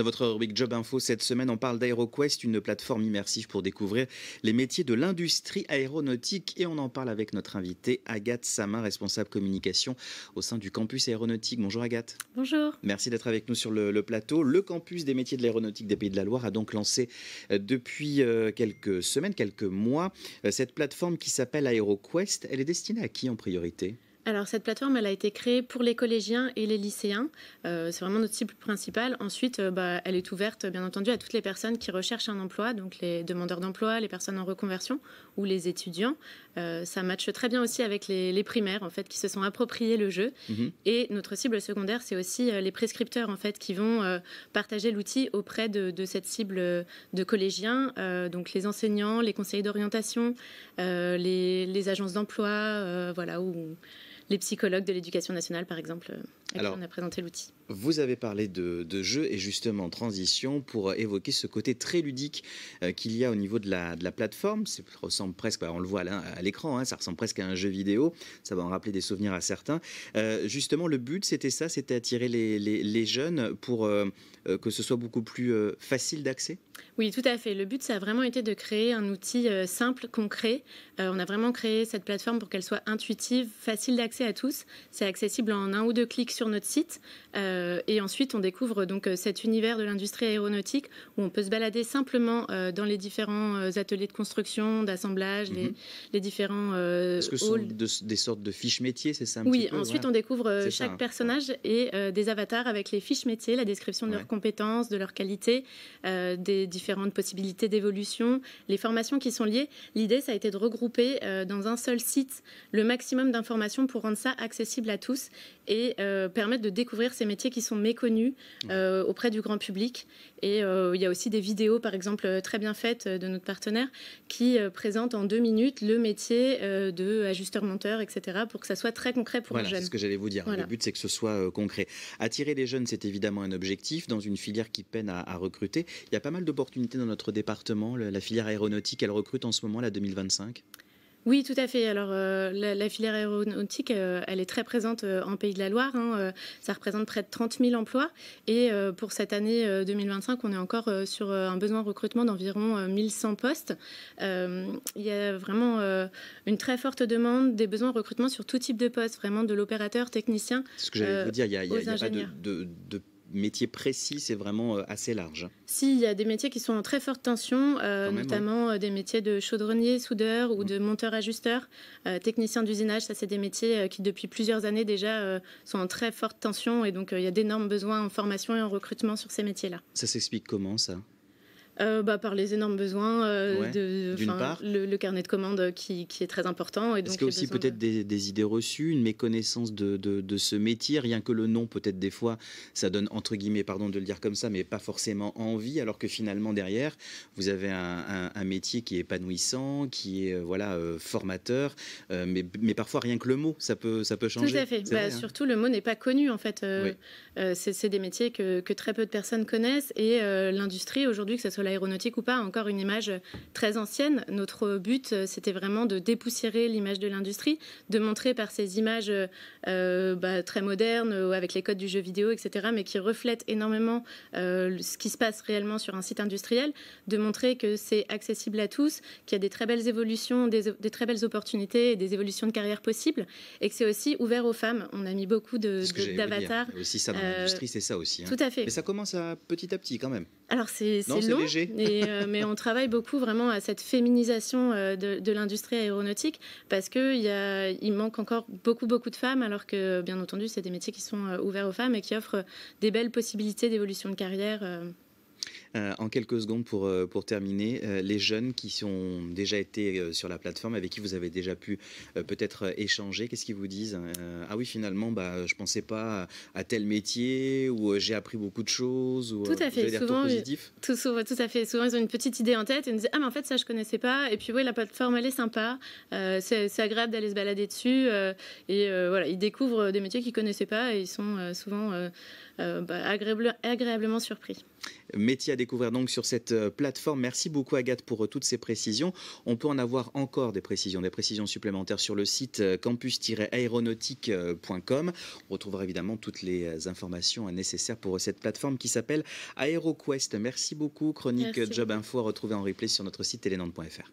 Dans votre rubrique Job Info, cette semaine, on parle d'AeroQuest, une plateforme immersive pour découvrir les métiers de l'industrie aéronautique. Et on en parle avec notre invitée Agathe Samin, responsable communication au sein du campus aéronautique. Bonjour Agathe. Bonjour. Merci d'être avec nous sur le plateau. Le campus des métiers de l'aéronautique des Pays de la Loire a donc lancé depuis quelques semaines, quelques mois, cette plateforme qui s'appelle AeroQuest. Elle est destinée à qui en priorité ? Alors cette plateforme, elle a été créée pour les collégiens et les lycéens. C'est vraiment notre cible principale. Ensuite, elle est ouverte, bien entendu, à toutes les personnes qui recherchent un emploi, donc les demandeurs d'emploi, les personnes en reconversion ou les étudiants. Ça matche très bien aussi avec les primaires, en fait, qui se sont appropriés le jeu. Et notre cible secondaire, c'est aussi les prescripteurs, en fait, qui vont partager l'outil auprès de cette cible de collégiens, donc les enseignants, les conseillers d'orientation, les agences d'emploi, voilà, ou les psychologues de l'éducation nationale, par exemple, à qui on a présenté l'outil. Vous avez parlé de jeu et justement transition pour évoquer ce côté très ludique qu'il y a au niveau de la plateforme. Ça ressemble presque, on le voit à l'écran, hein, ça ressemble presque à un jeu vidéo. Ça va en rappeler des souvenirs à certains. Justement, le but, c'était ça, c'était attirer les jeunes pour que ce soit beaucoup plus facile d'accès. Oui, tout à fait. Le but, ça a vraiment été de créer un outil simple, concret. On a vraiment créé cette plateforme pour qu'elle soit intuitive, facile d'accès à tous. C'est accessible en 1 ou 2 clics sur notre site. Et ensuite, on découvre donc cet univers de l'industrie aéronautique où on peut se balader simplement dans les différents ateliers de construction, d'assemblage, les différents Est-ce que ce sont des sortes de fiches métiers, c'est ça un Oui, petit peu, ensuite on découvre chaque personnage et des avatars avec les fiches métiers, la description de leurs compétences, de leurs qualités, des différentes possibilités d'évolution, les formations qui sont liées. L'idée, ça a été de regrouper dans un seul site le maximum d'informations pour rendre ça accessible à tous et permettre de découvrir ces métiers qui sont méconnus auprès du grand public. Et il y a aussi des vidéos, par exemple, très bien faites de notre partenaire qui présentent en 2 minutes le métier de ajusteur-monteur, etc., pour que ça soit très concret pour les jeunes. C'est ce que j'allais vous dire. Le but, c'est que ce soit concret. Attirer les jeunes, c'est évidemment un objectif dans une filière qui peine à recruter. Il y a pas mal d'opportunités dans notre département. La filière aéronautique, elle recrute en ce moment, la 2025. Oui, tout à fait. Alors, la filière aéronautique, elle est très présente en Pays de la Loire. Ça représente près de 30 000 emplois. Et pour cette année 2025, on est encore sur un besoin de recrutement d'environ 1100 postes. Il y a vraiment une très forte demande, des besoins de recrutement sur tout type de postes, vraiment de l'opérateur, technicien. C'est ce que j'allais vous dire. Il n'y a pas de métier précis, c'est vraiment assez large. Si, il y a des métiers qui sont en très forte tension, notamment des métiers de chaudronnier, soudeur ou de monteur-ajusteur, technicien d'usinage. Ça, c'est des métiers qui, depuis plusieurs années déjà, sont en très forte tension. Et donc, il y a d'énormes besoins en formation et en recrutement sur ces métiers-là. Ça s'explique comment, ça ? Par les énormes besoins, d'une part, le carnet de commandes qui est très important. Est-ce qu'il y a aussi peut-être des idées reçues, une méconnaissance de ce métier, rien que le nom, peut-être des fois, ça donne, entre guillemets, pardon de le dire comme ça, mais pas forcément envie, alors que finalement, derrière, vous avez un métier qui est épanouissant, qui est formateur, mais parfois, rien que le mot, ça peut changer. Tout à fait. Surtout, le mot n'est pas connu, en fait. C'est des métiers que très peu de personnes connaissent, et l'industrie, aujourd'hui, que ce soit l'aéronautique ou pas, a encore une image très ancienne. Notre but, c'était vraiment de dépoussiérer l'image de l'industrie, de montrer par ces images très modernes, avec les codes du jeu vidéo, etc., mais qui reflètent énormément ce qui se passe réellement sur un site industriel, de montrer que c'est accessible à tous, qu'il y a des très belles évolutions, des très belles opportunités et des évolutions de carrière possibles, et que c'est aussi ouvert aux femmes. On a mis beaucoup d'avatars. Aussi ça dans l'industrie, c'est ça aussi. Tout à fait. Mais ça commence petit à petit quand même. Alors c'est long, léger. Mais on travaille beaucoup vraiment à cette féminisation de l'industrie aéronautique, parce qu'il manque encore beaucoup de femmes, alors que bien entendu c'est des métiers qui sont ouverts aux femmes et qui offrent des belles possibilités d'évolution de carrière. En quelques secondes pour terminer, les jeunes qui ont déjà été sur la plateforme, avec qui vous avez déjà pu peut-être échanger, qu'est-ce qu'ils vous disent ? Ah oui, finalement, je ne pensais pas à tel métier, ou j'ai appris beaucoup de choses, ou tout à fait. Vous avez des retours positifs ? Tout à fait. Souvent, ils ont une petite idée en tête et ils me disent « Ah, mais en fait, ça, je ne connaissais pas. » Et puis, oui, la plateforme, elle est sympa. C'est agréable d'aller se balader dessus. Ils découvrent des métiers qu'ils ne connaissaient pas et ils sont souvent agréablement surpris. Merci. métier à découvrir donc sur cette plateforme. Merci beaucoup Agathe pour toutes ces précisions. On peut en avoir encore des précisions supplémentaires sur le site campus-aéronautique.com. On retrouvera évidemment toutes les informations nécessaires pour cette plateforme qui s'appelle AeroQuest. Merci beaucoup. Chronique Merci Job beaucoup. Info à retrouver en replay sur notre site telenantes.fr.